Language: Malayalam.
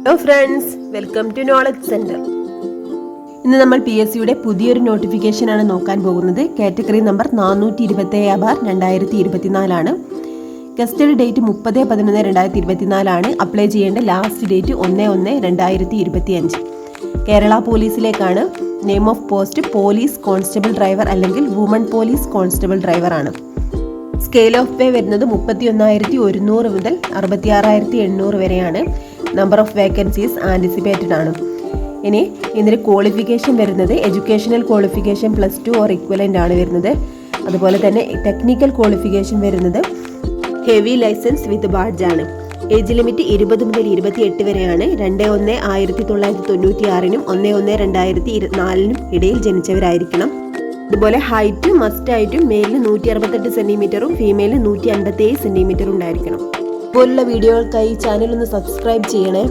Hello friends, welcome to knowledge centre. ഇന്ന് നമ്മൾ PSCയുടെ പുതിയൊരു നോട്ടിഫിക്കേഷനാണ് നോക്കാൻ പോകുന്നത്. കാറ്റഗറി നമ്പർ 427/2024 ആണ്. ഗസ്റ്റഡ് ഡേറ്റ് 30/11/2024 ആണ്. അപ്ലൈ ചെയ്യേണ്ട ലാസ്റ്റ് ഡേറ്റ് 1/1/2025. കേരള പോലീസിലേക്കാണ്. Name of post police constable driver അല്ലെങ്കിൽ വുമൺ പോലീസ് കോൺസ്റ്റബിൾ ഡ്രൈവർ ആണ്. സ്കെയിൽ ഓഫ് പേ വരുന്നത് 31,100 മുതൽ 66,800 വരെയാണ്. നമ്പർ ഓഫ് വേക്കൻസീസ് ആൻറ്റിസിപ്പേറ്റഡ് ആണ്. ഇനി ഇതിൻ്റെ ക്വാളിഫിക്കേഷൻ വരുന്നത് എഡ്യൂക്കേഷണൽ ക്വാളിഫിക്കേഷൻ +2 ഓർ ഇക്വലൻ്റ് ആണ് വരുന്നത്. അതുപോലെ തന്നെ ടെക്നിക്കൽ ക്വാളിഫിക്കേഷൻ വരുന്നത് ഹെവി ലൈസൻസ് വിത്ത് ബാഡ്ജ് ആണ്. ഏജ് ലിമിറ്റ് 20 മുതൽ 28 വരെയാണ്. 2/1/1996 1/1/2024 ഇടയിൽ ജനിച്ചവരായിരിക്കണം. അതുപോലെ ഹൈറ്റ് മസ്റ്റ് ആയിട്ടും മെയിലിന് 168 സെൻറ്റിമീറ്ററും ഫീമെയിലിന് 157 സെൻറ്റിമീറ്ററും ഉണ്ടായിരിക്കണം. ഇതുപോലുള്ള വീഡിയോകൾക്കായി ചാനൽ ഒന്ന് സബ്സ്ക്രൈബ് ചെയ്യണേ.